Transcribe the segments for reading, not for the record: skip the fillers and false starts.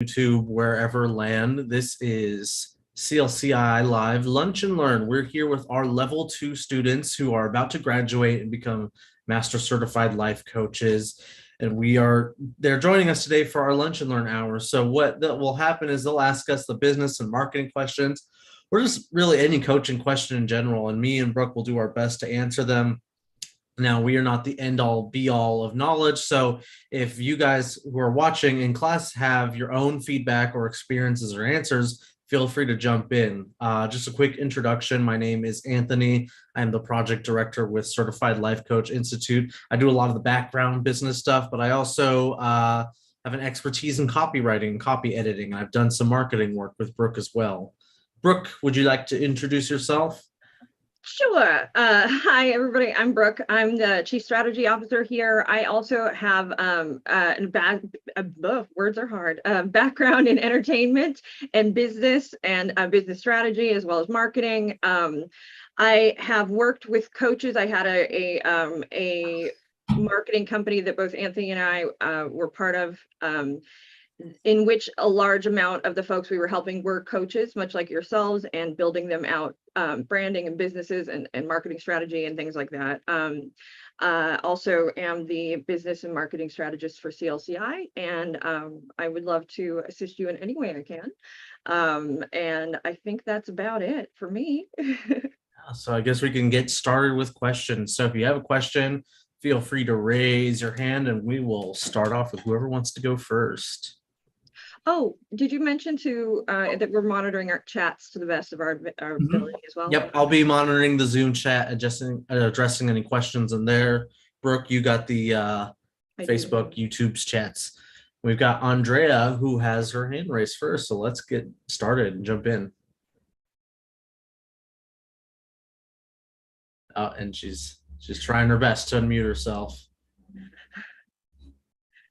YouTube, wherever land. This is CLCI Live Lunch and Learn. We're here with our level 2 students who are about to graduate and become master certified life coaches. And they're joining us today for our lunch and learn hour. So what that will happen is they'll ask us the business and marketing questions. We're just really any coaching question in general, and me and Brooke will do our best to answer them. Now, we are not the end all be all of knowledge. So if you guys who are watching in class have your own feedback or experiences or answers, feel free to jump in. Just a quick introduction. My name is Anthony. I'm the project director with Certified Life Coach Institute. I do a lot of the background business stuff, but I also have an expertise in copywriting, copy editing. I've done some marketing work with Brooke as well. Brooke, would you like to introduce yourself? Sure. Hi, everybody. I'm Brooke. I'm the Chief Strategy Officer here. I also have words are hard. Background in entertainment and business business strategy as well as marketing. I have worked with coaches. I had a marketing company that both Anthony and I were part of. In which a large amount of the folks we were helping were coaches, much like yourselves, and building them out, branding and businesses and marketing strategy and things like that. Also am the business and marketing strategist for CLCI, and I would love to assist you in any way I can. And I think that's about it for me. So I guess we can get started with questions. So if you have a question, feel free to raise your hand and we will start off with whoever wants to go first. Oh, did you mention that we're monitoring our chats to the best of our ability as well? Yep, I'll be monitoring the Zoom chat, addressing any questions in there. Brooke, you got the Facebook, YouTube's chats. We've got Andrea who has her hand raised first, so let's get started and jump in. And she's trying her best to unmute herself.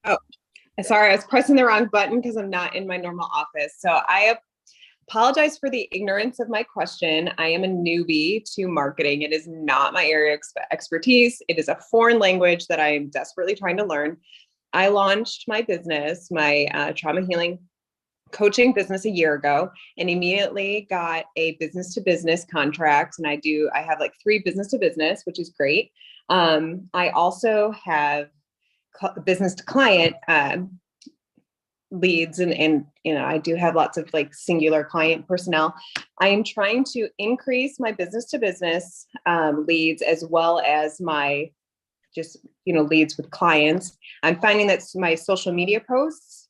Oh, sorry, I was pressing the wrong button because I'm not in my normal office. So I apologize for the ignorance of my question. I am a newbie to marketing. It is not my area of expertise. It is a foreign language that I am desperately trying to learn. I launched my business, my trauma healing coaching business a year ago, and immediately got a business to business contract. And I have like 3 business to business, which is great. I also have business to client leads, and I do have lots of like singular client personnel. I am trying to increase my business to business leads as well as my leads with clients. I'm finding that my social media posts,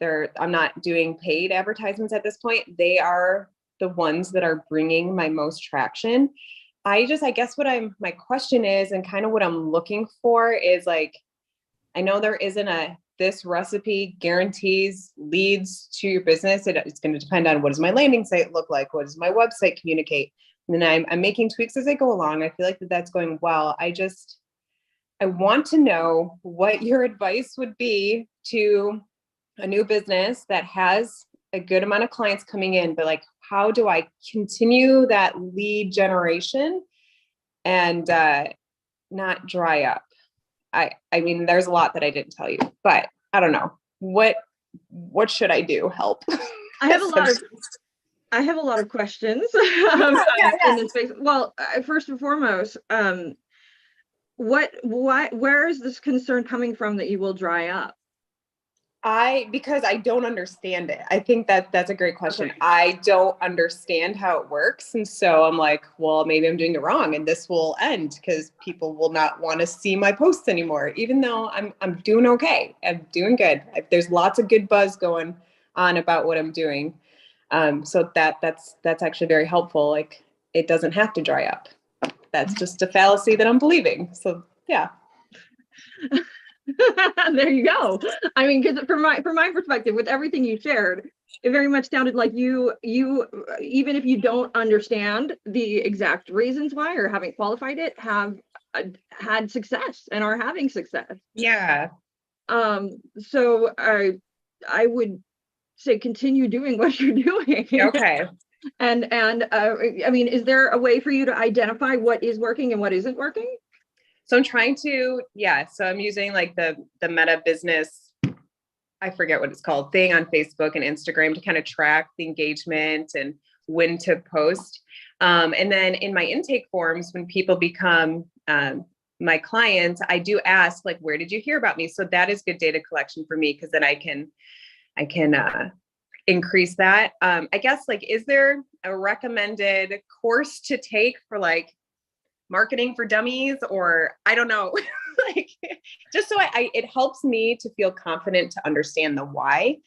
I'm not doing paid advertisements at this point. They are the ones that are bringing my most traction. I guess my question is, and kind of what I'm looking for is like, I know there isn't this recipe guarantees leads to your business. It's going to depend on what does my landing site look like? What does my website communicate? And then I'm making tweaks as I go along. I feel like that's going well. I want to know what your advice would be to a new business that has a good amount of clients coming in, but like, how do I continue that lead generation and not dry up? I mean, there's a lot that I didn't tell you, but I don't know. What should I do? Help. I have a lot of questions in this space. Well, first and foremost, where is this concern coming from that you will dry up? Because I don't understand it. I think that's a great question. Okay. I don't understand how it works. And so I'm like, well, maybe I'm doing it wrong and this will end because people will not want to see my posts anymore, even though I'm doing okay. I'm doing good. There's lots of good buzz going on about what I'm doing. So that's actually very helpful. Like, it doesn't have to dry up. That's just a fallacy that I'm believing. So yeah. There you go. I mean, because from my perspective, with everything you shared, it very much sounded like you even if you don't understand the exact reasons why or haven't qualified it, have had success and are having success. Yeah. So I would say continue doing what you're doing. Okay. And I mean, is there a way for you to identify what is working and what isn't working? So I'm trying to, so I'm using like the Meta Business I forget what it's called, thing on Facebook and Instagram to kind of track the engagement and when to post. And then in my intake forms, when people become my clients, I do ask, like, where did you hear about me? So that is good data collection for me, because then I can increase that. I guess, like, is there a recommended course to take for like marketing for dummies, or I don't know, like, just so it helps me to feel confident to understand the why,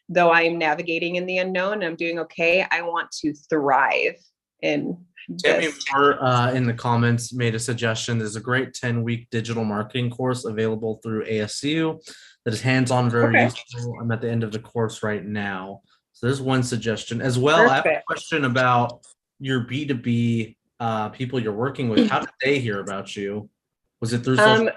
though I'm navigating in the unknown, I'm doing okay. I want to thrive in Tammy this. Moore in the comments made a suggestion. There's a great 10-week digital marketing course available through ASU that is hands-on, very Okay. useful. I'm at the end of the course right now. So there's one suggestion. As well, I have a Perfect. question about your B2B people you're working with. How did they hear about you? Was it through social?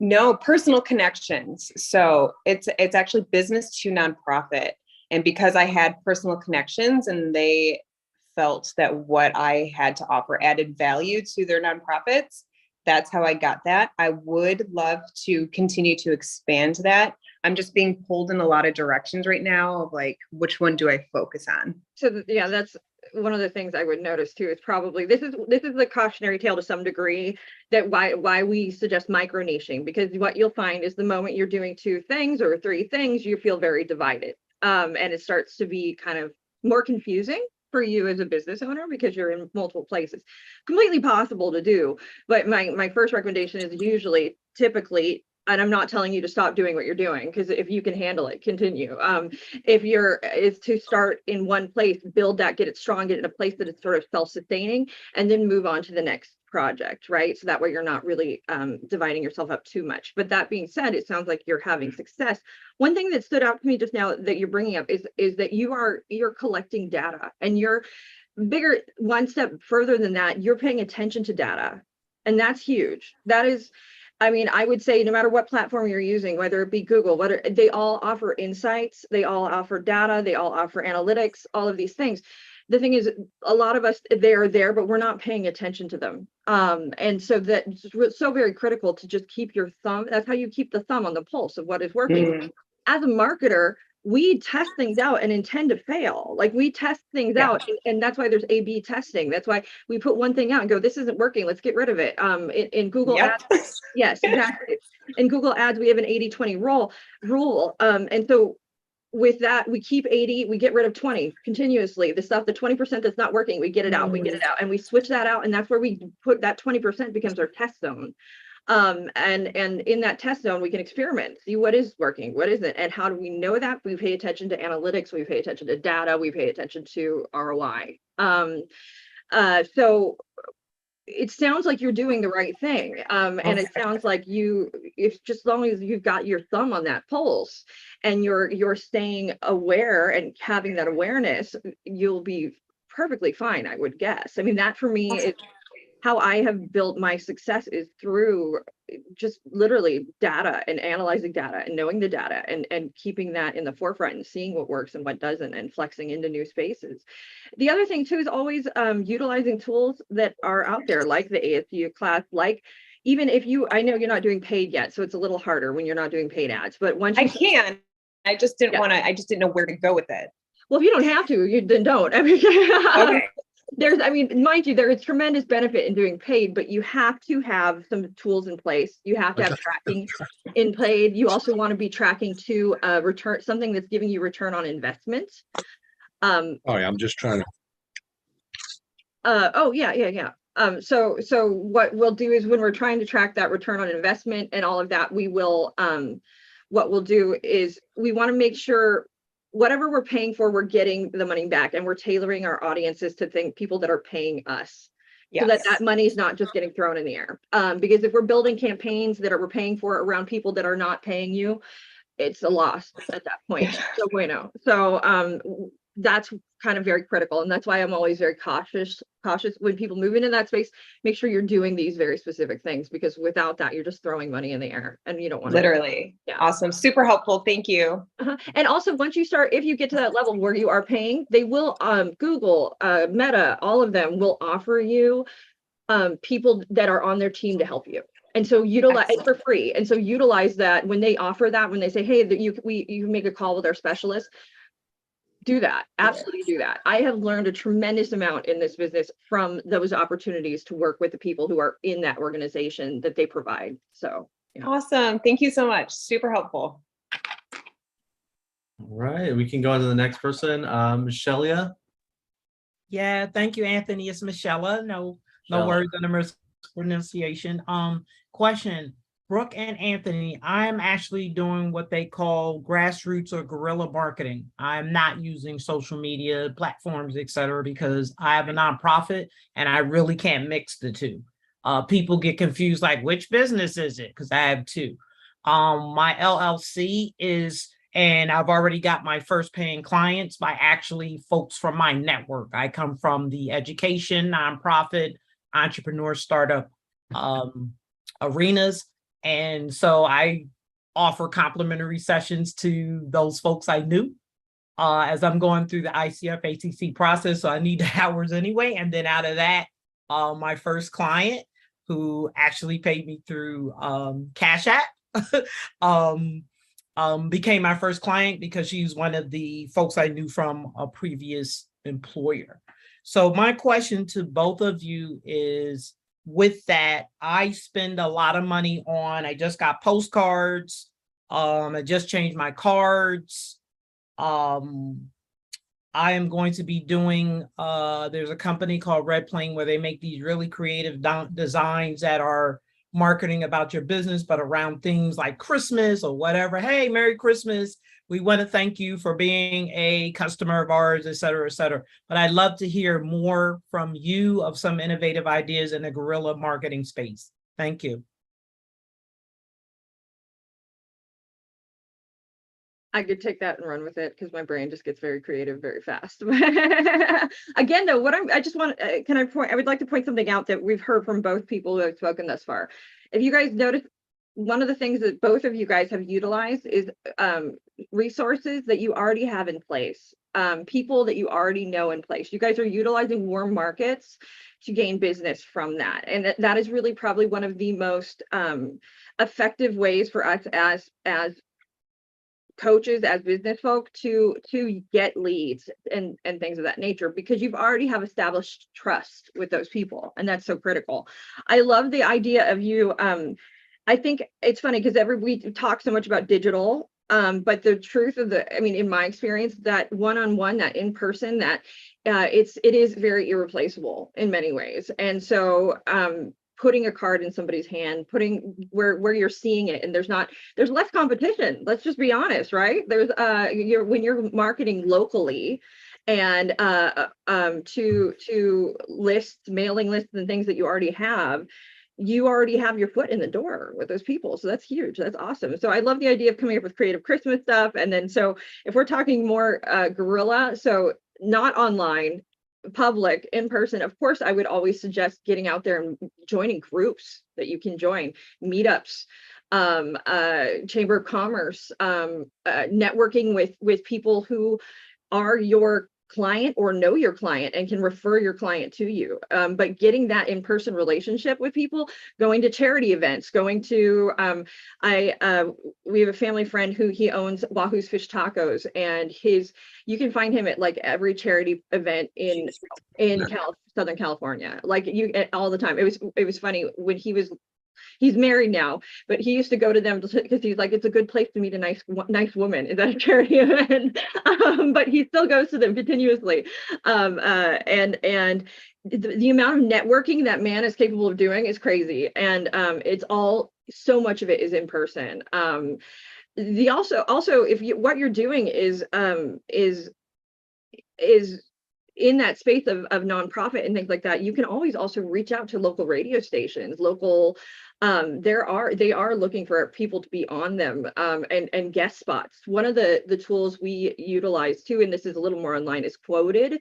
No, personal connections. So it's actually business to nonprofit. And because I had personal connections and they felt that what I had to offer added value to their nonprofits, that's how I got that. I would love to continue to expand that. I'm just being pulled in a lot of directions right now of like, which one do I focus on? So yeah, that's one of the things I would notice too, is probably this is the cautionary tale to some degree, that why we suggest micro niching, because what you'll find is the moment you're doing 2 things or 3 things, you feel very divided. And it starts to be kind of more confusing for you as a business owner because you're in multiple places. Completely possible to do, but my first recommendation is usually, typically, and I'm not telling you to stop doing what you're doing, because if you can handle it, continue. Is to start in one place, build that, get it strong, get it in a place that it's sort of self-sustaining, and then move on to the next project, right? So that way you're not really dividing yourself up too much. But that being said, it sounds like you're having success. One thing that stood out to me just now that you're bringing up is that you're collecting data, and you're bigger, one step further than that, you're paying attention to data. And that's huge. That is, I mean, I would say no matter what platform you're using, whether it be Google, whether they all offer insights, they all offer data, they all offer analytics, all of these things. The thing is, a lot of us, they are there, but we're not paying attention to them. And so that's so very critical to just keep your thumb. That's how you keep the thumb on the pulse of what is working. As a marketer, we test things out and intend to fail. Like, we test things out, and that's why there's A/B testing. That's why we put one thing out and go, this isn't working, let's get rid of it. In Google Ads, yes, exactly. In Google Ads, we have an 80-20 rule. And so with that, we keep 80, we get rid of 20 continuously. The stuff, the 20% that's not working, we get it out, and we switch that out. And that's where we put that 20% becomes our test zone. And in that test zone, we can experiment, see what is working, what isn't, and how do we know that? We pay attention to analytics, we pay attention to data, we pay attention to ROI. So it sounds like you're doing the right thing. And it sounds like if just as long as you've got your thumb on that pulse and you're staying aware and having that awareness, you'll be perfectly fine, I would guess. I mean, that for me is how I have built my success, is through just literally data and analyzing data and knowing the data and keeping that in the forefront and seeing what works and what doesn't and flexing into new spaces. The other thing too is always utilizing tools that are out there, like the ASU class, like even if I know you're not doing paid yet, so it's a little harder when you're not doing paid ads, but once I just didn't know where to go with it. Well, if you don't have to, then don't. I mean, okay. Mind you, there is tremendous benefit in doing paid, but you have to have some tools in place. You have to have tracking in paid. You also want to be tracking to return, something that's giving you return on investment. I'm just trying to. So what we'll do is, when we're trying to track that return on investment and all of that, we will, what we'll do is we want to make sure whatever we're paying for, we're getting the money back, and we're tailoring our audiences to people that are paying us. Yes. So that money is not just getting thrown in the air. Because if we're building campaigns that we're paying for around people that are not paying you, it's a loss at that point. So that's kind of very critical. And that's why I'm always very cautious when people move into that space. Make sure you're doing these very specific things, because without that, you're just throwing money in the air, and you don't want to. Literally. Yeah. Awesome. Super helpful. Thank you. And also, once you start, if you get to that level where you are paying, they will, Google, Meta, all of them will offer you people that are on their team to help you. And so utilize it Excellent. for free. And so utilize that when they offer that, when they say, hey, that you can make a call with our specialist, do that. Absolutely do that. I have learned a tremendous amount in this business from those opportunities to work with the people who are in that organization that they provide. So yeah. Awesome. Thank you so much. Super helpful. All right, we can go on to the next person. Shelia. Yeah, thank you, Anthony. It's Michelle. No Michelle. worries on the pronunciation. Question, Brooke and Anthony, I'm actually doing what they call grassroots or guerrilla marketing. I'm not using social media platforms, et cetera, because I have a nonprofit and I really can't mix the two. People get confused, like, which business is it? Because I have two. My LLC is, and I've already got my first paying clients by actually folks from my network. I come from the education, nonprofit, entrepreneur, startup arenas. And so I offer complimentary sessions to those folks I knew as I'm going through the ICF ATC process. So I need the hours anyway. And then out of that, my first client, who actually paid me through Cash App, became my first client because she's one of the folks I knew from a previous employer. So my question to both of you is, with that, I spend a lot of money on, I just got postcards. I just changed my cards. I am going to be doing, there's a company called Red Plane where they make these really creative designs that are marketing about your business, but around things like Christmas or whatever. Hey, Merry Christmas. We want to thank you for being a customer of ours, et cetera, et cetera. But I'd love to hear more from you of some innovative ideas in the guerrilla marketing space. Thank you. I could take that and run with it because my brain just gets very creative very fast. Again, though, I just want, I would like to point something out that we've heard from both people who have spoken thus far. If you guys notice, one of the things that both of you guys have utilized is resources that you already have in place, people that you already know in place. You guys are utilizing warm markets to gain business from that. And that is really probably one of the most effective ways for us as coaches, as business folk, to get leads and things of that nature, because you've already have established trust with those people, and that's so critical. I love the idea of you. I think it's funny because we talk so much about digital, but the truth of in my experience, that one-on-one, that in person, that it is very irreplaceable in many ways. And so putting a card in somebody's hand, putting where you're seeing it, and there's less competition. Let's just be honest, right? There's when you're marketing locally and to lists, mailing lists and things that you already have your foot in the door with those people. So that's huge. That's awesome. So I love the idea of coming up with creative Christmas stuff. And then, so if we're talking more guerrilla, so not online, public, in person, of course, I would always suggest getting out there and joining groups that you can join, meetups, Chamber of Commerce, networking with people who are your client or know your client and can refer your client to you. But getting that in-person relationship with people, going to charity events, going to, we have a family friend who he owns Wahoo's Fish Tacos, and you can find him at like every charity event in Southern California, like all the time. It was funny when he's married now, but he used to go to them because he's like, it's a good place to meet a nice woman. Is that a charity event? But he still goes to them continuously. And the amount of networking that man is capable of doing is crazy. And so much of it is in person. Also, if what you're doing is in that space of nonprofit and things like that, you can always also reach out to local radio stations, they are looking for people to be on them, and guest spots. One of the tools we utilize too, and this is a little more online, is Quoted.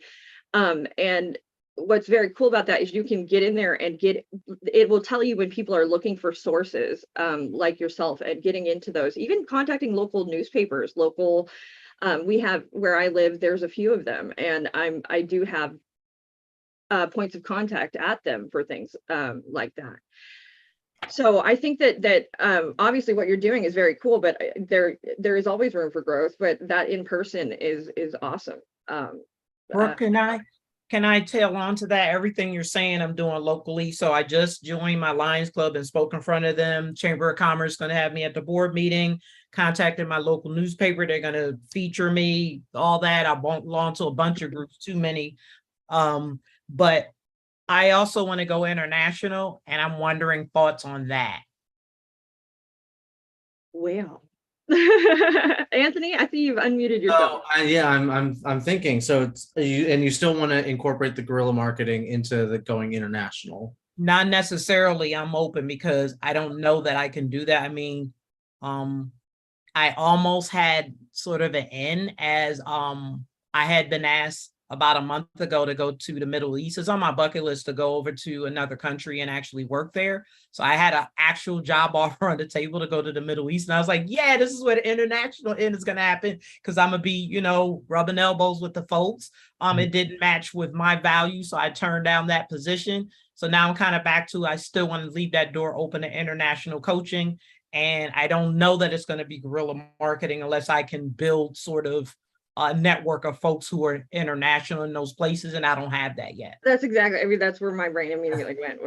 And what's very cool about that is you can get in there and it will tell you when people are looking for sources, like yourself, and getting into those, even contacting local newspapers, we have, where I live, there's a few of them, and I do have points of contact at them for things like that. So I think that obviously what you're doing is very cool, but there is always room for growth. But that in person is awesome. Brooke, can I tail on to that? Everything you're saying, I'm doing locally. So I just joined my Lions Club and spoke in front of them. Chamber of Commerce is going to have me at the board meeting. Contacted my local newspaper. They're going to feature me, all that. I belong to a bunch of groups, too many. But I also want to go international, and I'm wondering thoughts on that. Well, Anthony, I see you've unmuted yourself. Yeah, I'm thinking. So it's you still want to incorporate the guerrilla marketing into the going international? Not necessarily. I'm open because I don't know that I can do that. I mean, I almost had sort of an in as I had been asked about a month ago to go to the Middle East. It's on my bucket list to go over to another country and actually work there. So I had an actual job offer on the table to go to the Middle East. And I was like, yeah, this is where the international end is going to happen, because I'm going to be, rubbing elbows with the folks. It didn't match with my value. So I turned down that position. So now I'm kind of back to, I still want to leave that door open to international coaching. And I don't know that it's going to be guerrilla marketing unless I can build sort of a network of folks who are international in those places, and I don't have that yet. That's exactly. I mean, that's where my brain immediately went.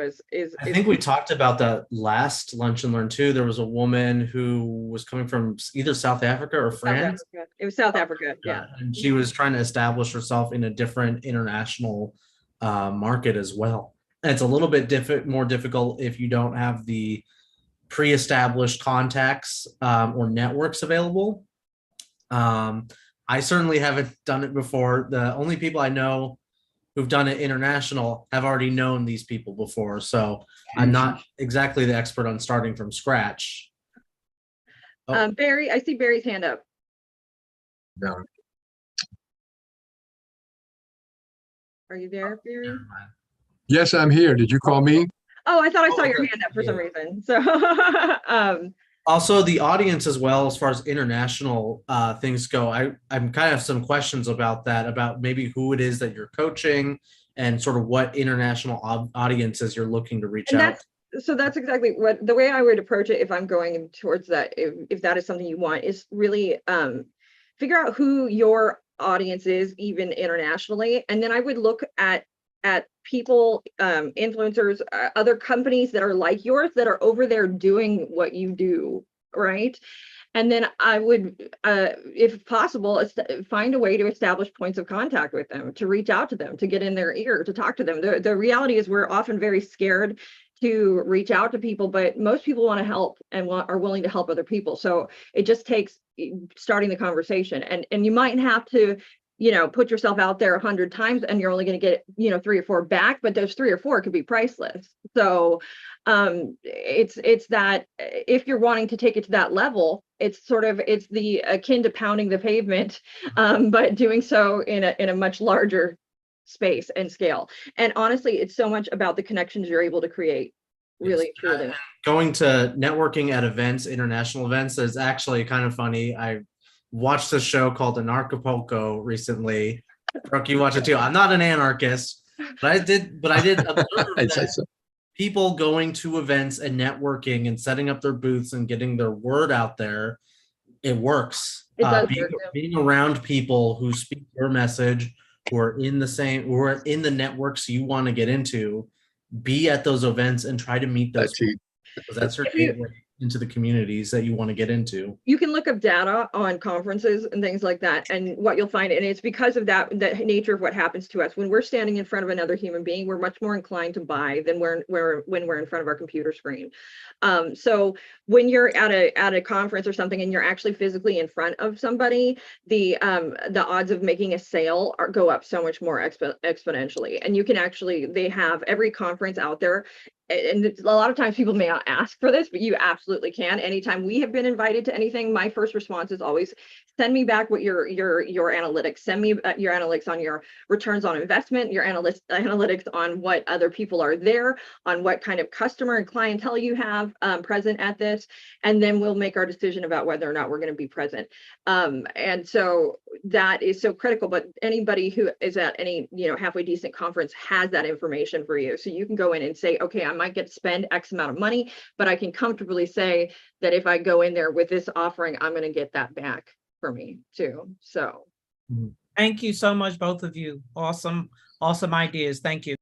I think we talked about that last Lunch and Learn too. There was a woman who was coming from either South Africa or France. It was South Africa, yeah. And she was trying to establish herself in a different international market as well. And it's a little bit more difficult if you don't have the pre-established contacts or networks available. I certainly haven't done it before. The only people I know who've done it international have already known these people before. So I'm not exactly the expert on starting from scratch. Oh. Barry, I see Barry's hand up. No. Are you there, Barry? Yes, I'm here. Did you call me? Oh, I thought I saw your hand up for some reason. So also the audience as well, as far as international things go, I'm kind of some questions about that, about maybe who it is that you're coaching and sort of what international audiences you're looking to reach out. So that's exactly what the way I would approach it if I'm going towards that, if that is something you want, is really figure out who your audience is, even internationally. And then I would look at people, influencers, other companies that are like yours that are over there doing what you do, right? And then I would, if possible, find a way to establish points of contact with them, to reach out to them, to get in their ear, to talk to them. The reality is we're often very scared to reach out to people, but most people want to help and are willing to help other people. So it just takes starting the conversation, and you might have to put yourself out there 100 times and you're only going to get 3 or 4 back, but those 3 or 4 could be priceless. So it's that if you're wanting to take it to that level, it's the akin to pounding the pavement, but doing so in a much larger space and scale. And honestly, it's so much about the connections you're able to create. Really, truly. Going to networking at events, international events, is actually kind of funny. I watched a show called Anarchapulco recently. Brooke, you watch it too. I'm not an anarchist, but I did observe that people going to events and networking and setting up their booths and getting their word out there, it works. It does being around people who speak your message, who are in the networks you want to get into, be at those events and try to meet those people, because that's your gateway into the communities that you want to get into. You can look up data on conferences and things like that, and what you'll find, and it's because of that nature of what happens to us when we're standing in front of another human being, we're much more inclined to buy than when we're in front of our computer screen. So when you're at a conference or something and you're actually physically in front of somebody, the odds of making a sale go up so much more exponentially. And you can actually, they have every conference out there, and a lot of times people may not ask for this, but you absolutely absolutely can. Anytime we have been invited to anything, my first response is always send me back what your analytics, send me your analytics on your returns on investment, your analytics on what other people are there, on what kind of customer and clientele you have present at this, and then we'll make our decision about whether or not we're going to be present. And so that is so critical, but anybody who is at any, halfway decent conference has that information for you. So you can go in and say, okay, I might get to spend X amount of money, but I can comfortably say that if I go in there with this offering, I'm going to get that back for me too. So Thank you so much, both of you. Awesome ideas. Thank you.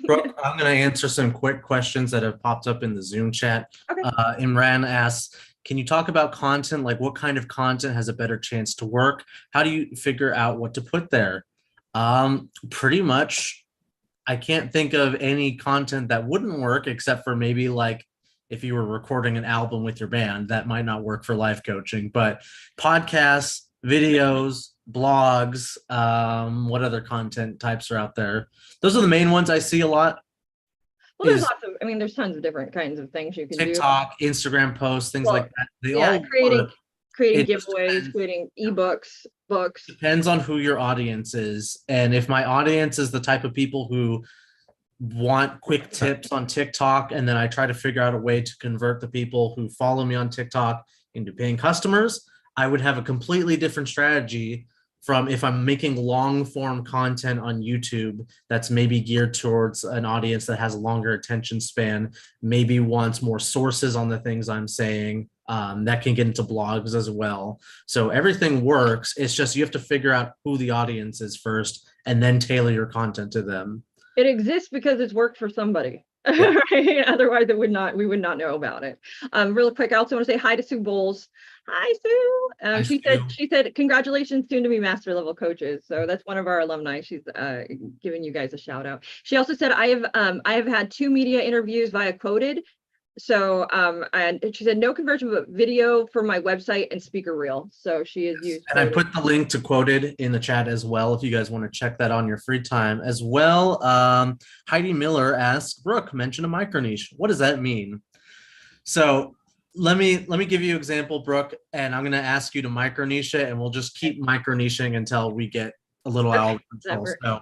Brooke, I'm going to answer some quick questions that have popped up in the Zoom chat. Okay. Imran asks, can you talk about content? Like what kind of content has a better chance to work? How do you figure out what to put there? Pretty much, I can't think of any content that wouldn't work except for maybe like if you were recording an album with your band, that might not work for life coaching, but podcasts, videos, blogs, what other content types are out there? Those are the main ones I see a lot. well, there's lots of, there's tons of different kinds of things you can do. TikTok, Instagram posts, things Well, like that. They Yeah, all creating work. creating It just giveaways, depends. creating ebooks, books. Depends on who your audience is. And if my audience is the type of people who want quick tips on TikTok, and then I try to figure out a way to convert the people who follow me on TikTok into paying customers, I would have a completely different strategy from if I'm making long form content on YouTube that's maybe geared towards an audience that has a longer attention span, maybe wants more sources on the things I'm saying, that can get into blogs as well. So everything works. It's just you have to figure out who the audience is first and then tailor your content to them. It exists because it's worked for somebody. Yeah. Right? Otherwise, we would not know about it. Real quick, I also want to say hi to Sue Bowles. Hi, Sue. Hi, She said, congratulations, soon to be master level coaches. So that's one of our alumni. She's giving you guys a shout out. She also said, I have had 2 media interviews via Quoted. So, and she said no conversion, but video for my website and speaker reel. So she has used. And I Quoted. put the link to Quoted in the chat as well, if you guys want to check that on your free time as well. Heidi Miller asks, Brooke, mention a micro niche. What does that mean? So let me give you an example, Brooke, and I'm going to ask you to micro niche it, and we'll just keep micro niching until we get a little out of control. So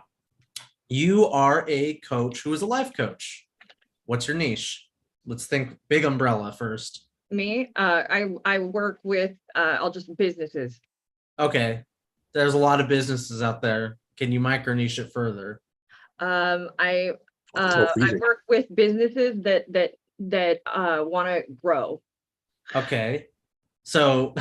you are a coach who is a life coach. What's your niche? Let's think big umbrella first. Me, I work with I'll just businesses. Okay. There's a lot of businesses out there. Can you micro niche it further? I easy. work with businesses that want to grow. Okay. So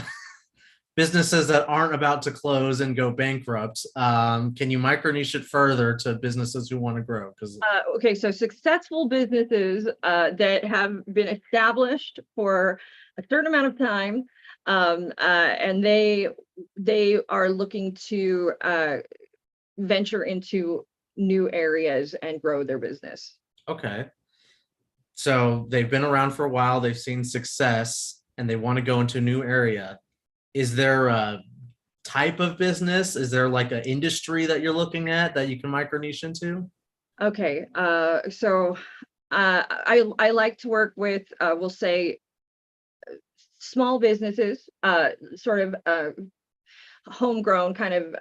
businesses that aren't about to close and go bankrupt, can you micro niche it further to businesses who want to grow? Because Okay, so successful businesses that have been established for a certain amount of time, and they are looking to venture into new areas and grow their business. okay. So they've been around for a while, they've seen success, and they want to go into a new area. Is there a type of business? Is there like an industry that you're looking at that you can micro niche into? Okay, so I like to work with we'll say small businesses, sort of homegrown kind of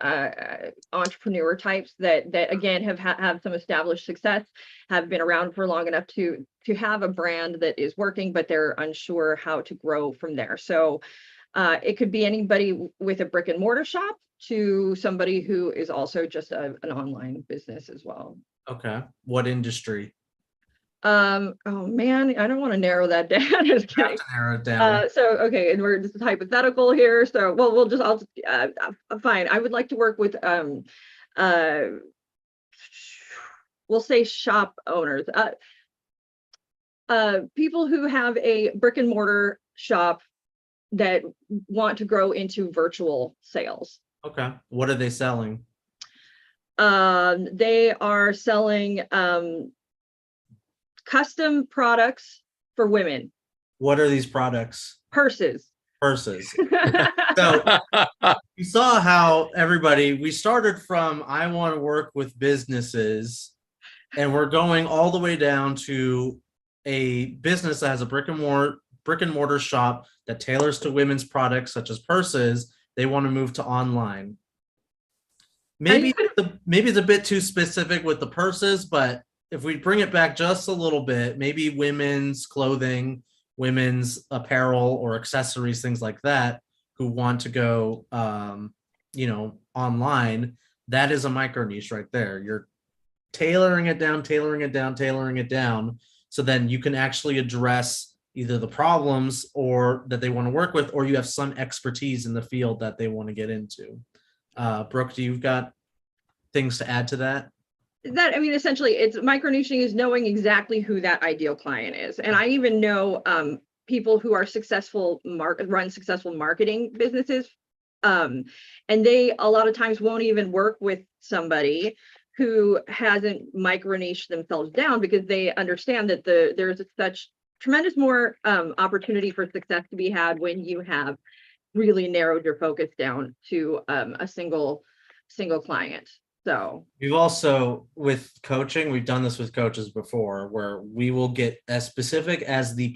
entrepreneur types that again have some established success, have been around for long enough to have a brand that is working, but they're unsure how to grow from there. So it could be anybody with a brick and mortar shop to somebody who is also just an online business as well. Okay. What industry? Oh man, I don't want to narrow that down. Just You have kidding. to narrow it down. So okay, and we're just hypothetical here. So fine. I would like to work with we'll say shop owners, people who have a brick and mortar shop that want to grow into virtual sales. Okay. What are they selling? They are selling custom products for women. What are these products? Purses. Purses. So you saw how we started from I want to work with businesses, and we're going all the way down to a business that has a brick and brick and mortar shop that tailors to women's products such as purses, they want to move to online. Maybe it's a bit too specific with the purses, but if we bring it back just a little bit, maybe women's clothing, women's apparel or accessories, things like that, who want to go, online, that is a micro niche right there. You're tailoring it down, so then you can actually address either the problems or that they want to work with, or you have some expertise in the field that they want to get into. Brooke, do you've got things to add to that? Essentially, it's micro niching is knowing exactly who that ideal client is. And I even know people who are run successful marketing businesses. And they a lot of times won't even work with somebody who hasn't micro niched themselves down, because they understand that there's such tremendous more opportunity for success to be had when you have really narrowed your focus down to a single client. So we've also, with coaching, we've done this with coaches before, where we will get as specific as the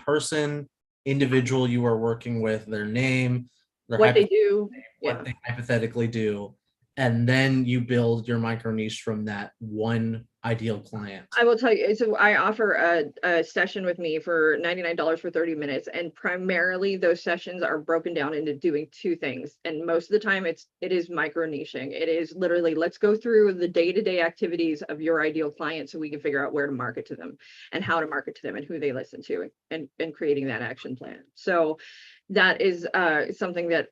individual you are working with, their name, what they do, what they hypothetically do, and then you build your micro niche from that one ideal client. I will tell you, so I offer a session with me for $99 for 30 minutes, and primarily those sessions are broken down into doing two things. And most of the time it is micro niching. It is literally, let's go through the day-to-day activities of your ideal client so we can figure out where to market to them and how to market to them and who they listen to, and creating that action plan. So that is something that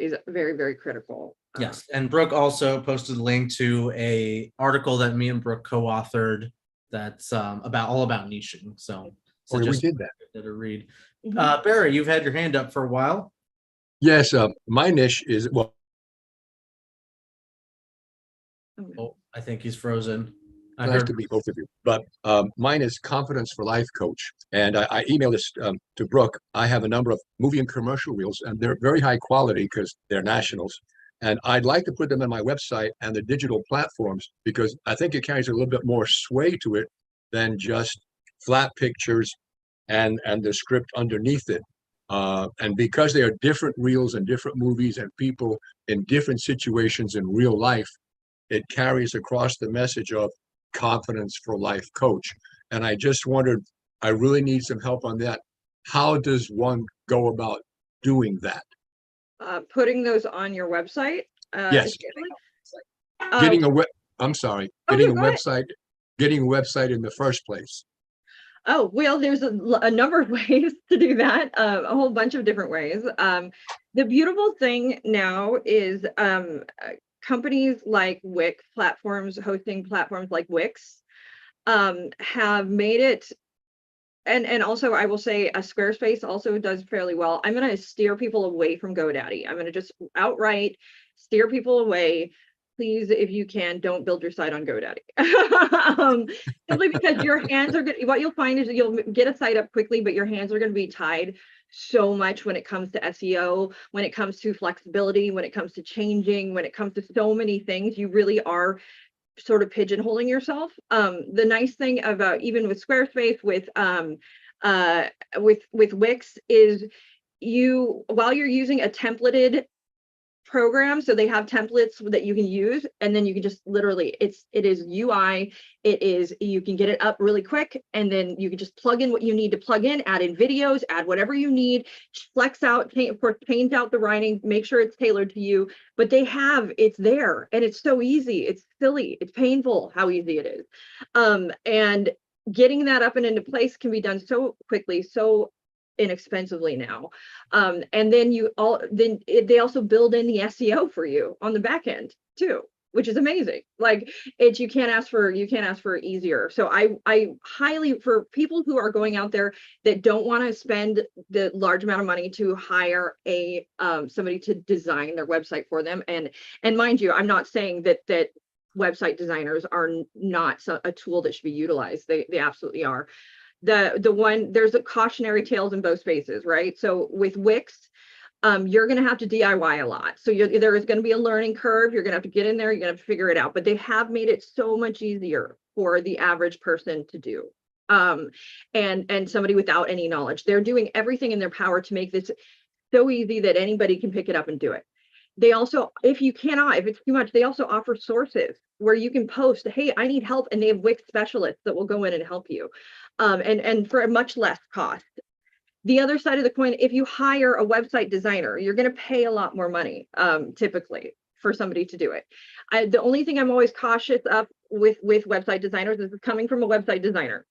is very, very critical. Yes, and Brooke also posted a link to a article that me and Brooke co-authored that's all about niching. So we just did that. to read. Mhm. Barry, you've had your hand up for a while. Yes, my niche is, well, Oh, I think he's frozen. I nice heard to meet both of you. But mine is Confidence for Life Coach. And I emailed this to Brooke. I have a number of movie and commercial reels, and they're very high quality because they're nationals. And I'd like to put them on my website and the digital platforms, because I think it carries a little bit more sway to it than just flat pictures and the script underneath it. And because they are different reels and different movies and people in different situations in real life, it carries across the message of Confidence for Life Coach. And I just wondered, I really need some help on that. How does one go about doing that? Putting those on your website. Yes. Getting I'm sorry, Okay, getting a go ahead. website in the first place. Oh, well, there's a number of ways to do that, a whole bunch of different ways. The beautiful thing now is companies like Wix, hosting platforms like Wix, have made it, and also I will say Squarespace also does fairly well. I'm going to steer people away from GoDaddy. I'm going to just outright steer people away. Please, if you can, don't build your site on GoDaddy. Simply because your hands are good. What you'll find is that you'll get a site up quickly, but your hands are going to be tied so much when it comes to SEO, when it comes to flexibility, when it comes to changing, when it comes to so many things. You really are sort of pigeonholing yourself. The nice thing about, even with Squarespace, with Wix, is while you're using a templated program, so they have templates that you can use, and then you can just literally, it is UI, you can get it up really quick, and then you can just plug in what you need to plug in, add in videos, add whatever you need, flex out, of course, change out the writing, make sure it's tailored to you, but it's there, and it's so easy. It's silly, it's painful how easy it is. And getting that up and into place can be done so quickly, so inexpensively now. And then they also build in the SEO for you on the back end too, which is amazing. Like, you can't ask for easier. So I highly, for people who are going out there that don't want to spend the large amount of money to hire somebody to design their website for them, and mind you, I'm not saying that website designers are not a tool that should be utilized. They absolutely are. There's a cautionary tales in both spaces, right? So with Wix, you're going to have to DIY a lot. So there is going to be a learning curve. You're going to have to get in there. You're going to have to figure it out. But they have made it so much easier for the average person to do. and somebody without any knowledge. They're doing everything in their power to make this so easy that anybody can pick it up and do it. They also, if it's too much, they also offer sources where you can post, hey, I need help, and they have Wix specialists that will go in and help you, and for a much less cost. The other side of the coin, if you hire a website designer, you're going to pay a lot more money, typically, for somebody to do it. The only thing I'm always cautious of with website designers, this is coming from a website designer,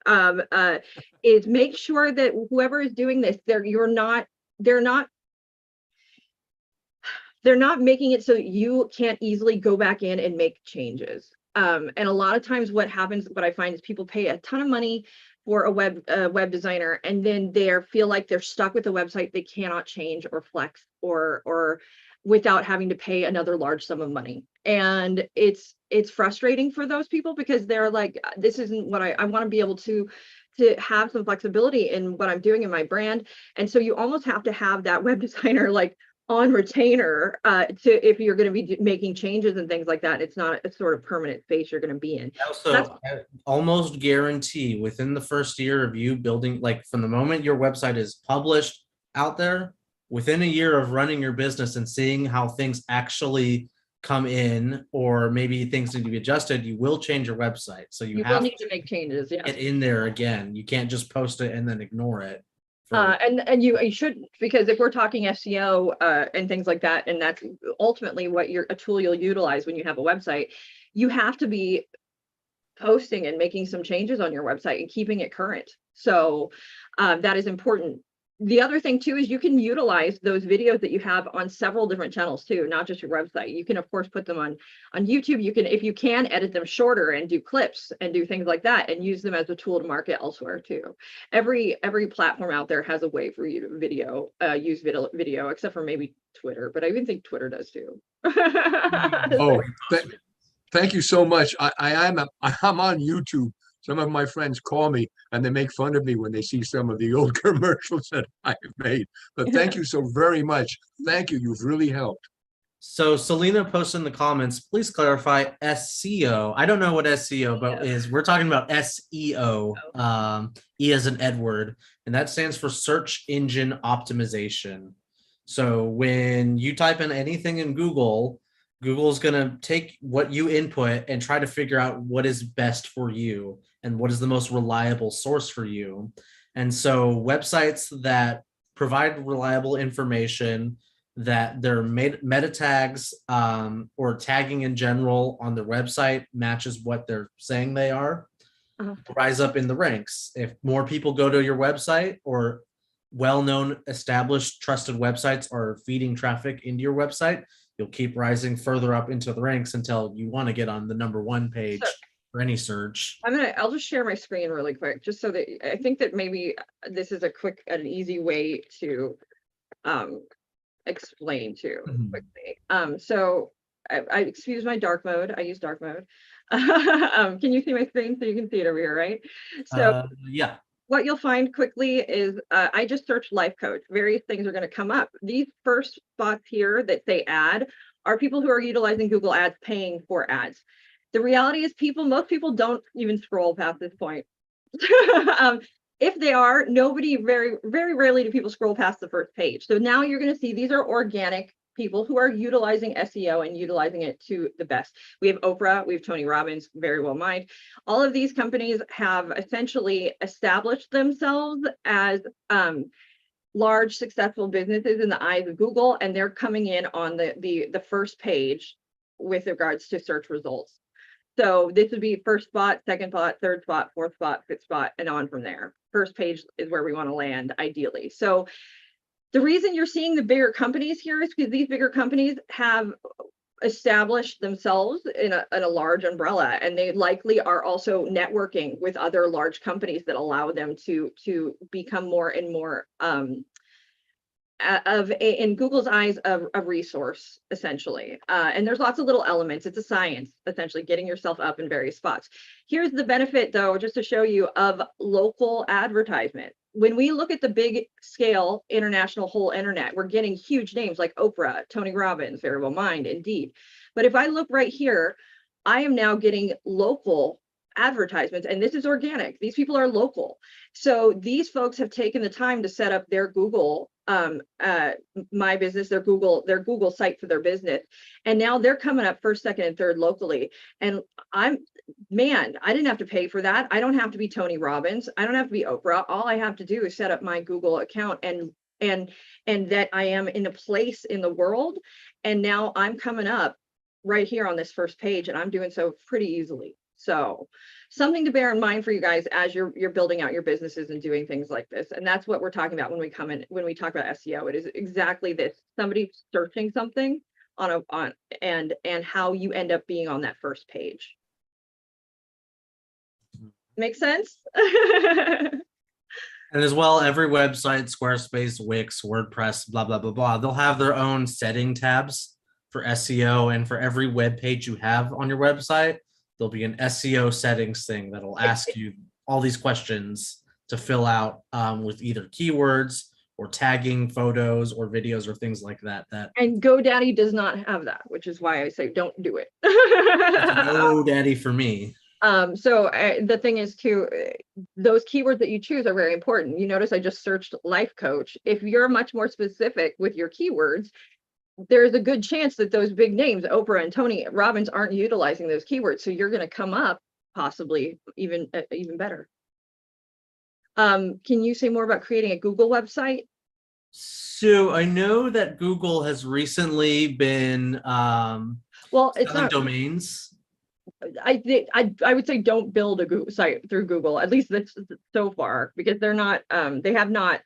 is make sure that whoever is doing this, they're not making it so you can't easily go back in and make changes. And a lot of times what I find is people pay a ton of money for a web designer, and then they feel like they're stuck with a website they cannot change or flex or without having to pay another large sum of money. And it's frustrating for those people, because they're like, this isn't what I want to be able to have some flexibility in what I'm doing in my brand. And so you almost have to have that web designer like on retainer if you're going to be making changes and things like that. It's not a sort of permanent space you're going to be in. Also, I almost guarantee within the first year of you building, like from the moment your website is published out there, within a year of running your business and seeing how things actually come in, or maybe things need to be adjusted, you will change your website. So you will have need to make changes. Yeah. get in there again. You can't just post it and then ignore it. And you shouldn't, because if we're talking SEO and things like that, and that's ultimately what a tool you'll utilize when you have a website, you have to be posting and making some changes on your website and keeping it current. So that is important. The other thing too is you can utilize those videos that you have on several different channels too, not just your website. You can of course put them on YouTube. You can, if you can, edit them shorter and do clips and do things like that and use them as a tool to market elsewhere too. Every platform out there has a way for you to use video, except for maybe Twitter, but I even think Twitter does too. Oh, thank you so much. I'm on YouTube. Some of my friends call me and they make fun of me when they see some of the old commercials that I've made. But thank you so very much. Thank you. You've really helped. So Selena posted in the comments, please clarify SEO. I don't know what SEO but is. We're talking about SEO, E as in Edward, and that stands for search engine optimization. So when you type in anything in Google, Google's going to take what you input and try to figure out what is best for you and what is the most reliable source for you. And so websites that provide reliable information, that their meta tags or tagging in general on their website matches what they're saying they are, rise up in the ranks. If more people go to your website, or well-known, established, trusted websites are feeding traffic into your website, you'll keep rising further up into the ranks until you want to get on the #1 page for any search. I'll just share my screen really quick, just so that I think that maybe this is an easy way to explain to quickly. So I excuse my dark mode. I use dark mode. Can you see my screen? So you can see it over here, right? So yeah. What you'll find quickly is I just searched life coach. Various things are going to come up. These first spots here that say ad are people who are utilizing Google Ads, paying for ads. The reality is most people don't even scroll past this point. If they are, very, very rarely do people scroll past the first page. So now you're going to see these are organic people who are utilizing SEO and utilizing it to the best. We have Oprah, we have Tony Robbins, Very Well Mind. All of these companies have essentially established themselves as large, successful businesses in the eyes of Google, and they're coming in on the first page with regards to search results. So this would be first spot, second spot, third spot, fourth spot, fifth spot, and on from there. First page is where we want to land ideally. So the reason you're seeing the bigger companies here is because these bigger companies have established themselves in a large umbrella, and they likely are also networking with other large companies that allow them to become more and more in Google's eyes a resource, essentially. And there's lots of little elements. It's a science, essentially, getting yourself up in various spots. Here's the benefit, though, just to show you, of local advertisement. When we look at the big scale international whole internet, we're getting huge names like Oprah, Tony Robbins, Very Well Mind, Indeed. But if I look right here, I am now getting local advertisements, and this is organic. These people are local. So these folks have taken the time to set up their Google My Business, their Google site for their business. And now they're coming up first, second, and third locally. And I didn't have to pay for that. I don't have to be Tony Robbins. I don't have to be Oprah. All I have to do is set up my Google account and that I am in a place in the world. And now I'm coming up right here on this first page, and I'm doing so pretty easily. So something to bear in mind for you guys as you're building out your businesses and doing things like this. And that's what we're talking about when we talk about SEO. It is exactly this: somebody searching something and how you end up being on that first page. Make sense? And as well, every website, Squarespace, Wix, WordPress, blah, blah, blah, blah, they'll have their own setting tabs for SEO. And for every web page you have on your website, there'll be an SEO settings thing that'll ask you all these questions to fill out with either keywords or tagging photos or videos or things like that. And GoDaddy does not have that, which is why I say don't do it. That's GoDaddy for me. So the thing is too, those keywords that you choose are very important. You notice I just searched life coach. If you're much more specific with your keywords, there's a good chance that those big names, Oprah and Tony Robbins, aren't utilizing those keywords. So you're going to come up possibly even better. Can you say more about creating a Google website? So I know that Google has recently been well, it's selling not domains. I would say don't build a Google site through Google, at least that's so far, because they're not they have not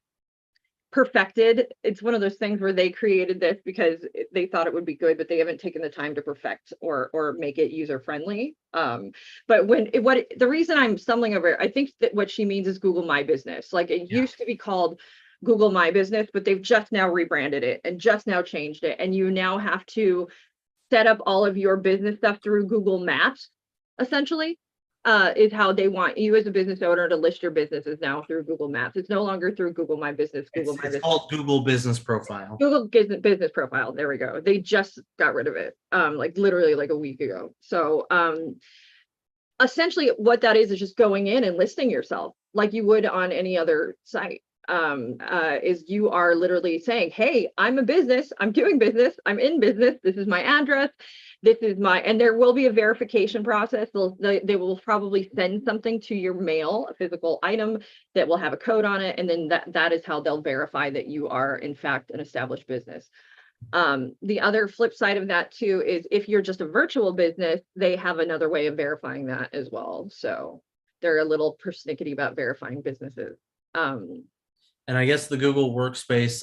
perfected. It's one of those things where they created this because they thought it would be good, but they haven't taken the time to perfect or make it user friendly. But the reason I'm stumbling over it, I think that what she means is Google My Business. Like it used to be called Google My Business, but they've just now rebranded it and just now changed it, and you now have to set up all of your business stuff through Google Maps, essentially, is how they want you as a business owner to list your businesses now through Google Maps. It's no longer through Google My Business. It's called Google Business Profile. Google Business Profile. There we go. They just got rid of it, like literally like a week ago. So essentially what that is just going in and listing yourself like you would on any other site. Is you are literally saying, hey, I'm a business, I'm doing business, I'm in business, this is my address, this is my, and there will be a verification process. They will probably send something to your mail, a physical item that will have a code on it. And then that is how they'll verify that you are in fact an established business. The other flip side of that too is if you're just a virtual business, they have another way of verifying that as well. So they're a little persnickety about verifying businesses. And I guess the Google Workspace,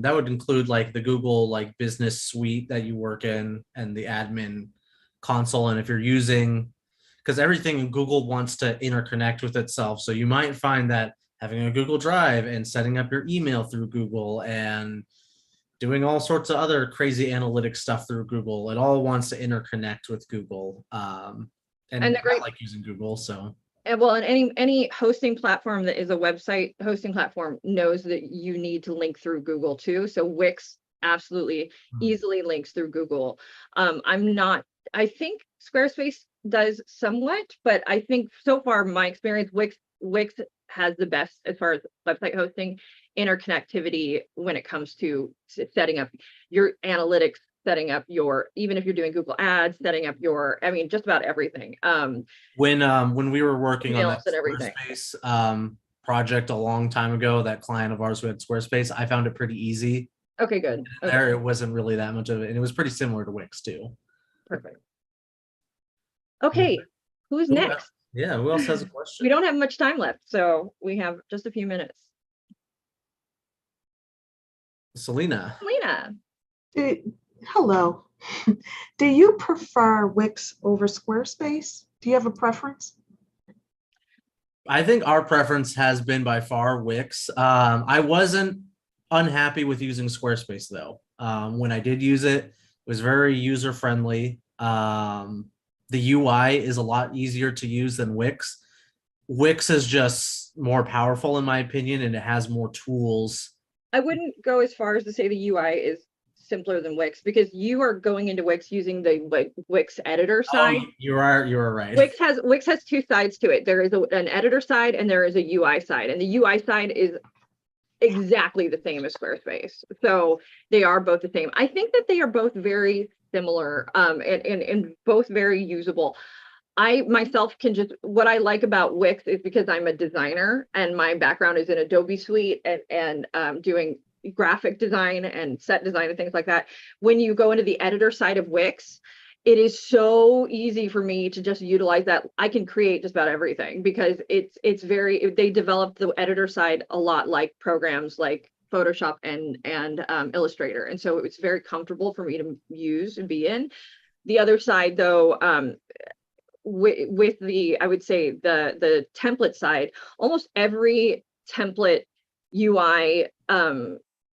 that would include like the Google like business suite that you work in and the admin console. And if you're using, because everything in Google wants to interconnect with itself. So you might find that having a Google Drive and setting up your email through Google and doing all sorts of other crazy analytics stuff through Google, it all wants to interconnect with Google. And I like using Google, so. And well, and any hosting platform that is a website hosting platform knows that you need to link through Google too. So Wix absolutely easily links through Google. I think Squarespace does somewhat, but I think so far my experience, Wix has the best as far as website hosting interconnectivity when it comes to setting up your analytics, setting up your, even if you're doing Google ads, setting up your, I mean, just about everything. When we were working on that Squarespace project a long time ago, that client of ours who had Squarespace, I found it pretty easy. Okay, good. Okay. There, it wasn't really that much of it. And it was pretty similar to Wix too. Perfect. Okay, who's next? Yeah, who else has a question? We don't have much time left, so we have just a few minutes. Selena. Hello. Do you prefer Wix over Squarespace? Do you have a preference? I think our preference has been by far Wix. I wasn't unhappy with using Squarespace though. When I did use it, it was very user friendly. The UI is a lot easier to use than Wix. Wix is just more powerful in my opinion, and it has more tools. I wouldn't go as far as to say the UI is simpler than Wix because you are going into Wix using the Wix editor side. Oh, you are right. Wix has two sides to it. There is an editor side and there is a UI side, and the UI side is exactly the same as Squarespace. So they are both the same. I think that they are both very similar, and both very usable. I myself can just, what I like about Wix is because I'm a designer and my background is in Adobe Suite and doing graphic design and set design and things like that. When you go into the editor side of Wix, it is so easy for me to just utilize that. I can create just about everything because they developed the editor side a lot like programs like Photoshop and Illustrator. And so it's very comfortable for me to use and be in. The other side though, with the, I would say the template side, almost every template UI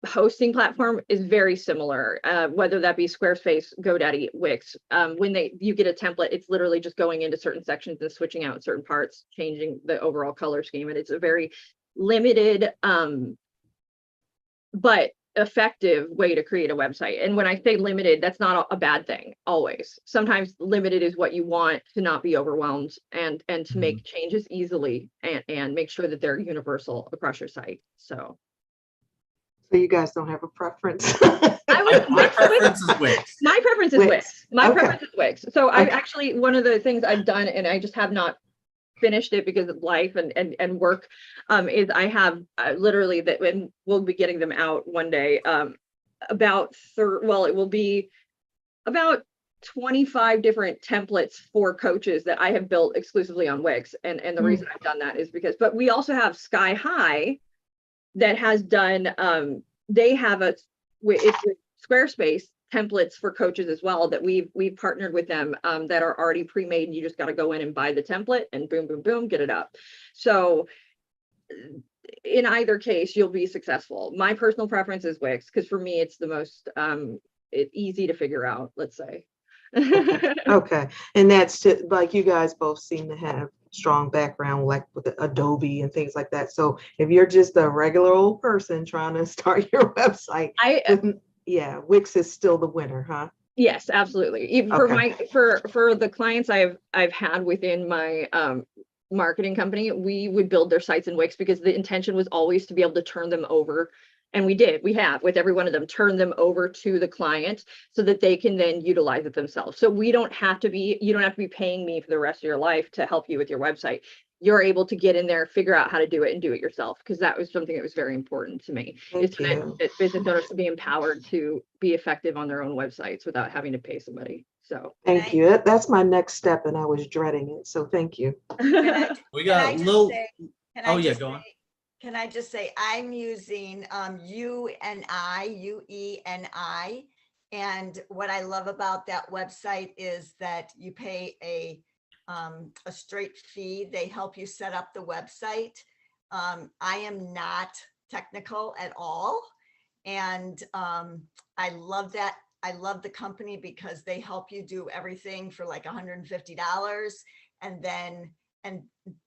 hosting platform is very similar, whether that be Squarespace, GoDaddy, Wix. When you get a template, it's literally just going into certain sections and switching out certain parts, changing the overall color scheme. And it's a very limited, but effective way to create a website. And when I say limited, that's not a bad thing always. Sometimes limited is what you want to not be overwhelmed and to make changes easily and make sure that they're universal across your site. So you guys don't have a preference? My preference is Wix. My preference is Wix. My preference is Wix. So Okay. I've actually, one of the things I've done, and I just have not finished it because of life and work, is I have literally that, and we'll be getting them out one day, it will be about 25 different templates for coaches that I have built exclusively on Wix. And the reason I've done that is because, but we also have Sky High that has done, they have it's with Squarespace templates for coaches as well that we've partnered with them that are already pre-made. You just got to go in and buy the template and boom, boom, boom, get it up. So in either case, you'll be successful. My personal preference is Wix because for me, it's the most easy to figure out, let's say. Okay. And that's just, like you guys both seem to have strong background like with Adobe and things like that. So if you're just a regular old person trying to start your website, Wix is still the winner, huh? Yes, absolutely. Even for the clients I've had within my marketing company, we would build their sites in Wix because the intention was always to be able to turn them over. And we have with every one of them, turn them over to the client so that they can then utilize it themselves. So you don't have to be paying me for the rest of your life to help you with your website. You're able to get in there, figure out how to do it and do it yourself. Because that was something that was very important to me. Is that business owners to be empowered to be effective on their own websites without having to pay somebody. So thank you. That's my next step and I was dreading it. So thank you. We got Lil. Oh yeah, go on. Can I just say, I'm using UENI, and what I love about that website is that you pay a straight fee. They help you set up the website. I am not technical at all, and I love that. I love the company because they help you do everything for like $150, and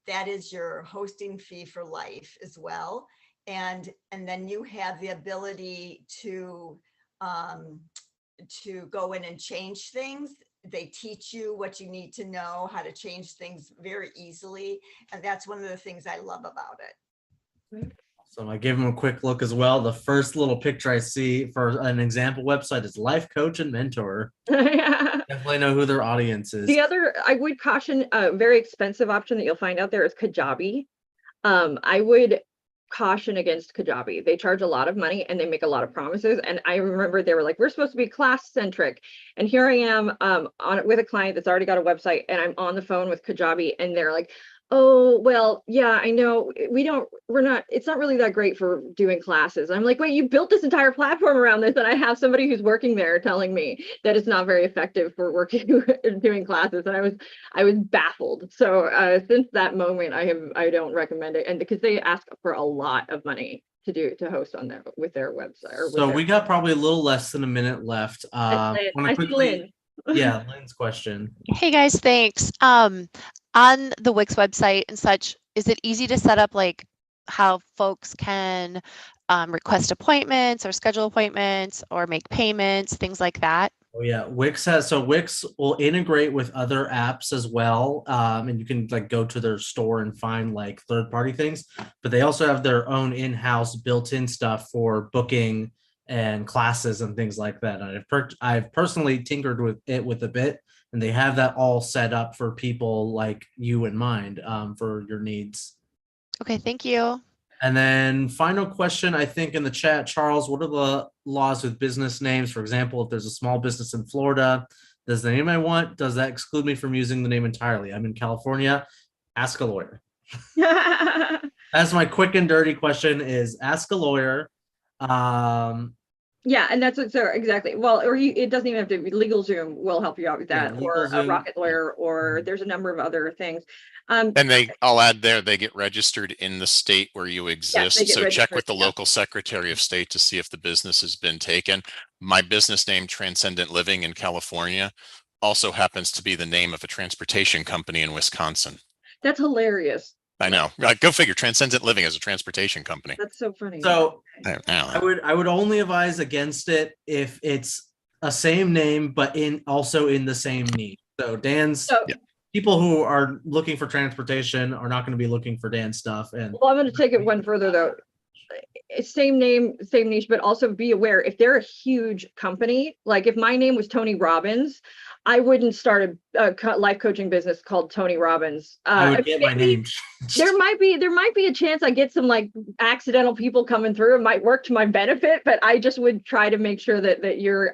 that is your hosting fee for life as well. And then you have the ability to go in and change things. They teach you what you need to know, how to change things very easily. And that's one of the things I love about it. So I gave him a quick look as well. The first little picture I see for an example website is Life Coach and Mentor. Definitely know who their audience is. The other, I would caution, a very expensive option that you'll find out there is Kajabi. I would caution against Kajabi. They charge a lot of money and they make a lot of promises. And I remember they were like, we're supposed to be class centric. And here I am with a client that's already got a website and I'm on the phone with Kajabi and they're like, oh, well, yeah, I know it's not really that great for doing classes. I'm like, wait, you built this entire platform around this. And I have somebody who's working there telling me that it's not very effective for working and doing classes. And I was baffled. So since that moment, I don't recommend it. And because they ask for a lot of money to host on with their website. So we got probably a little less than a minute left. Lynn. Yeah, Lynn's question. Hey guys, thanks. On the Wix website and such, is it easy to set up like how folks can request appointments or schedule appointments or make payments, things like that? Oh yeah, Wix will integrate with other apps as well, and you can like go to their store and find like third-party things. But they also have their own in-house built-in stuff for booking and classes and things like that. And I've personally tinkered with it with a bit, and they have that all set up for people like you in mind, for your needs. Okay, thank you. And then final question, I think in the chat, Charles, what are the laws with business names? For example, if there's a small business in Florida, does the name I want, does that exclude me from using the name entirely? I'm in California, ask a lawyer. That's my quick and dirty question is ask a lawyer. Yeah, and that's what, so exactly. Well, or it doesn't even have to be. LegalZoom will help you out with that, or a LegalZoom. Rocket Lawyer, or there's a number of other things. And I'll add there, they get registered in the state where you exist. they get So check with the registered, yeah. local Secretary of State to see if the business has been taken. My business name, Transcendent Living in California, also happens to be the name of a transportation company in Wisconsin. That's hilarious. I know. Go figure. Transcendent Living is a transportation company. That's so funny. So I I would only advise against it if it's a same name, but also in the same niche. So Dan's Yeah. people who are looking for transportation are not going to be looking for Dan's stuff. And Well, I'm going to take it one further though. Same name, same niche, but also be aware if they're a huge company, like if my name was Tony Robbins, I wouldn't start a life coaching business called Tony Robbins. I would get my name. There might be a chance I get some like accidental people coming through. It might work to my benefit, but I just would try to make sure that you're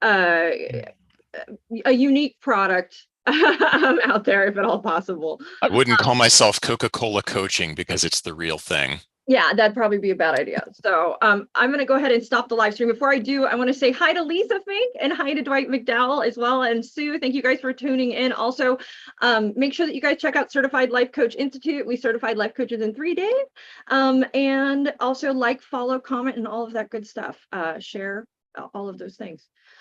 a unique product out there if at all possible. I wouldn't call myself Coca-Cola Coaching because it's the real thing. Yeah, that'd probably be a bad idea. So I'm going to go ahead and stop the live stream. Before I do, I want to say hi to Lisa Fink and hi to Dwight McDowell as well. And Sue, thank you guys for tuning in. Also, make sure that you guys check out Certified Life Coach Institute. We certified life coaches in 3 days. And also like, follow, comment, and all of that good stuff. Share all of those things.